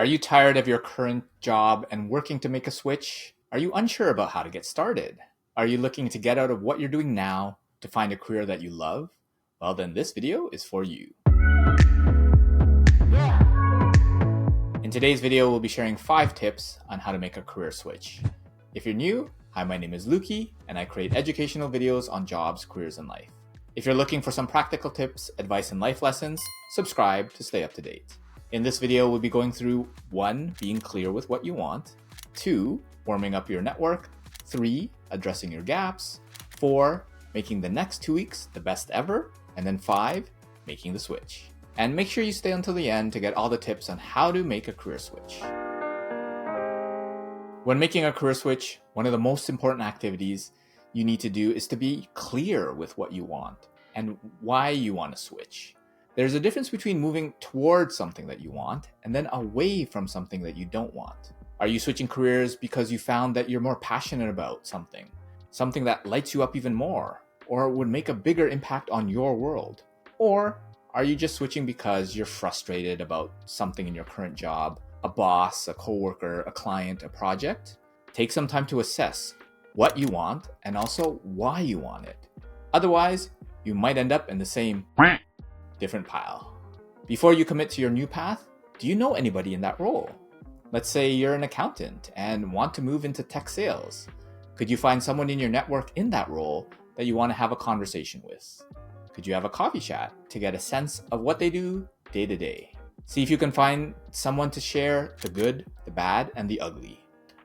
Are you tired of your current job and working to make a switch? Are you unsure about how to get started? Are you looking to get out of what you're doing now to find a career that you love? Well, then this video is for you. In today's video, we'll be sharing 5 tips on how to make a career switch. If you're new, hi, my name is Luki, and I create educational videos on jobs, careers, and life. If you're looking for some practical tips, advice, and life lessons, subscribe to stay up to date. In this video, we'll be going through 1. Being clear with what you want, 2. Warming up your network, 3. Addressing your gaps, 4. Making the next 2 weeks the best ever, and then 5. Making the switch. And make sure you stay until the end to get all the tips on how to make a career switch. When making a career switch, one of the most important activities you need to do is to be clear with what you want and why you want to switch. There's a difference between moving towards something that you want and then away from something that you don't want. Are you switching careers because you found that you're more passionate about something that lights you up even more, or would make a bigger impact on your world? Or are you just switching because you're frustrated about something in your current job, a boss, a coworker, a client, a project? Take some time to assess what you want and also why you want it. Otherwise, you might end up in the same different pile. Before you commit to your new path, do you know anybody in that role? Let's say you're an accountant and want to move into tech sales. Could you find someone in your network in that role that you want to have a conversation with? Could you have a coffee chat to get a sense of what they do day to day? See if you can find someone to share the good, the bad, and the ugly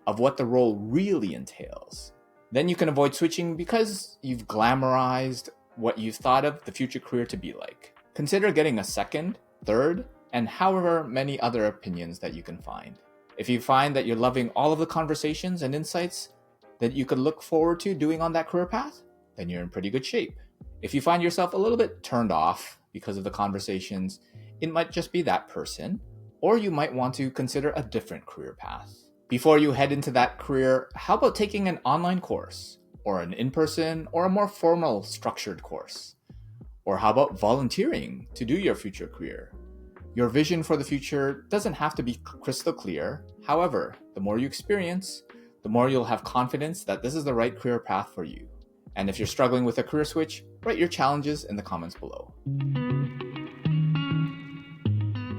of what the role really entails. Then you can avoid switching because you've glamorized what you've thought of the future career to be like. Consider getting a second, third, and however many other opinions that you can find. If you find that you're loving all of the conversations and insights that you could look forward to doing on that career path, then you're in pretty good shape. If you find yourself a little bit turned off because of the conversations, it might just be that person, or you might want to consider a different career path. Before you head into that career, how about taking an online course, or an in-person, or a more formal structured course? Or how about volunteering to do your future career? Your vision for the future doesn't have to be crystal clear. However, the more you experience, the more you'll have confidence that this is the right career path for you. And if you're struggling with a career switch, write your challenges in the comments below.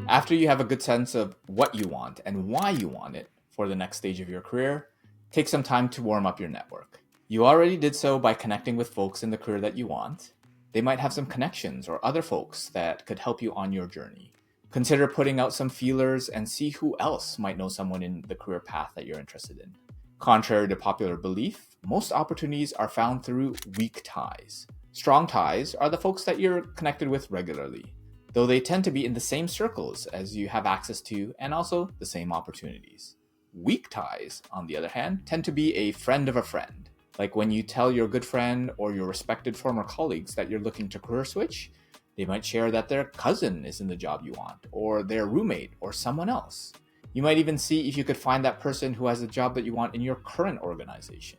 After you have a good sense of what you want and why you want it for the next stage of your career, take some time to warm up your network. You already did so by connecting with folks in the career that you want. They might have some connections or other folks that could help you on your journey. Consider putting out some feelers and see who else might know someone in the career path that you're interested in. Contrary to popular belief, most opportunities are found through weak ties. Strong ties are the folks that you're connected with regularly, though they tend to be in the same circles as you have access to and also the same opportunities. Weak ties, on the other hand, tend to be a friend of a friend. Like when you tell your good friend or your respected former colleagues that you're looking to career switch, they might share that their cousin is in the job you want, or their roommate, or someone else. You might even see if you could find that person who has the job that you want in your current organization.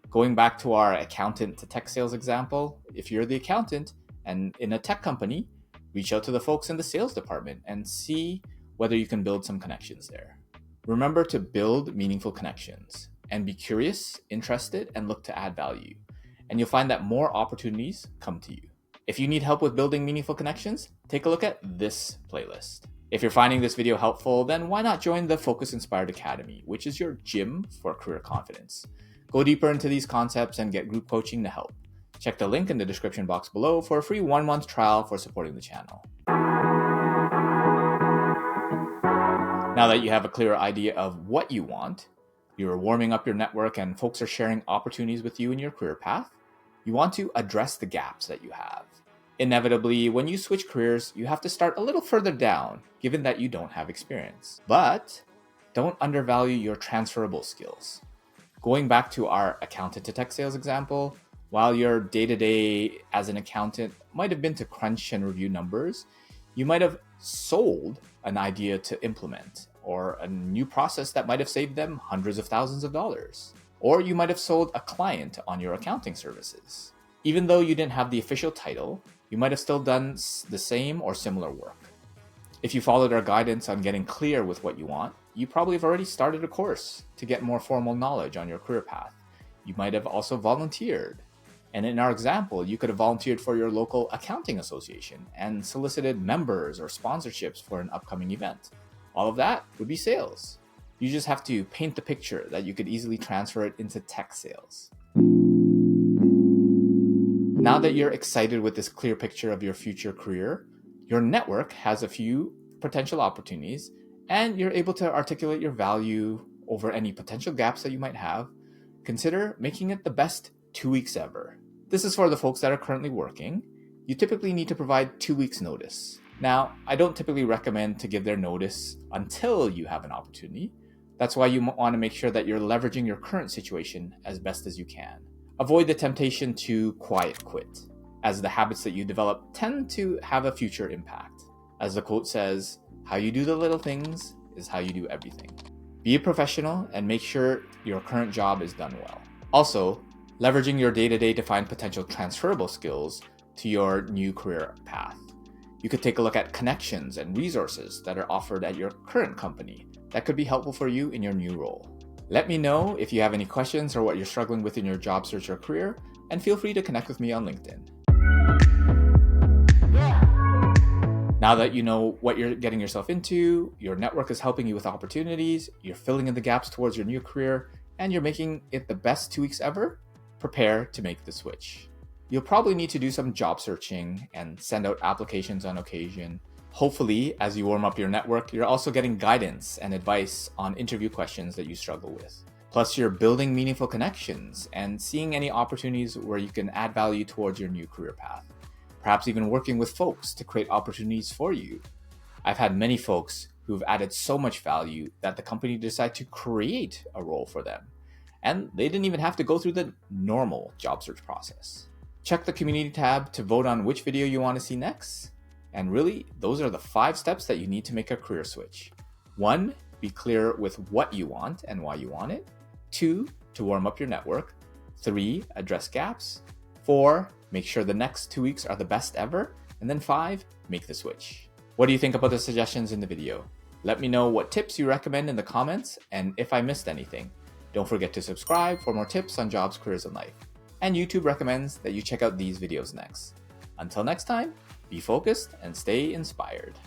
Going back to our accountant to tech sales example, if you're the accountant and in a tech company, reach out to the folks in the sales department and see whether you can build some connections there. Remember to build meaningful connections and be curious, interested, and look to add value. And you'll find that more opportunities come to you. If you need help with building meaningful connections, take a look at this playlist. If you're finding this video helpful, then why not join the Focus Inspired Academy, which is your gym for career confidence. Go deeper into these concepts and get group coaching to help. Check the link in the description box below for a free 1-month trial for supporting the channel. Now that you have a clearer idea of what you want, you're warming up your network and folks are sharing opportunities with you in your career path, you want to address the gaps that you have. Inevitably, when you switch careers, you have to start a little further down, given that you don't have experience. But don't undervalue your transferable skills. Going back to our accountant to tech sales example, while your day-to-day as an accountant might have been to crunch and review numbers, you might have sold an idea to implement, or a new process that might have saved them hundreds of thousands of dollars. Or you might have sold a client on your accounting services. Even though you didn't have the official title, you might have still done the same or similar work. If you followed our guidance on getting clear with what you want, you probably have already started a course to get more formal knowledge on your career path. You might have also volunteered. And in our example, you could have volunteered for your local accounting association and solicited members or sponsorships for an upcoming event. All of that would be sales. You just have to paint the picture that you could easily transfer it into tech sales. Now that you're excited with this clear picture of your future career, your network has a few potential opportunities, and you're able to articulate your value over any potential gaps that you might have. Consider making it the best 2 weeks ever. This is for the folks that are currently working. You typically need to provide 2 weeks notice. Now, I don't typically recommend to give their notice until you have an opportunity. That's why you want to make sure that you're leveraging your current situation as best as you can. Avoid the temptation to quiet quit, as the habits that you develop tend to have a future impact. As the quote says, how you do the little things is how you do everything. Be a professional and make sure your current job is done well. Also, leveraging your day-to-day to find potential transferable skills to your new career path. You could take a look at connections and resources that are offered at your current company that could be helpful for you in your new role. Let me know if you have any questions or what you're struggling with in your job search or career, and feel free to connect with me on LinkedIn. Now that you know what you're getting yourself into, your network is helping you with opportunities, you're filling in the gaps towards your new career, and you're making it the best 2 weeks ever, prepare to make the switch. You'll probably need to do some job searching and send out applications on occasion. Hopefully, as you warm up your network, you're also getting guidance and advice on interview questions that you struggle with. Plus, you're building meaningful connections and seeing any opportunities where you can add value towards your new career path. Perhaps even working with folks to create opportunities for you. I've had many folks who've added so much value that the company decided to create a role for them. And they didn't even have to go through the normal job search process. Check the community tab to vote on which video you want to see next. And really, those are the 5 steps that you need to make a career switch. 1, be clear with what you want and why you want it. 2, to warm up your network. 3, address gaps. 4, make sure the next 2 weeks are the best ever. And then 5, make the switch. What do you think about the suggestions in the video? Let me know what tips you recommend in the comments and if I missed anything. Don't forget to subscribe for more tips on jobs, careers, and life. And YouTube recommends that you check out these videos next. Until next time, be focused and stay inspired.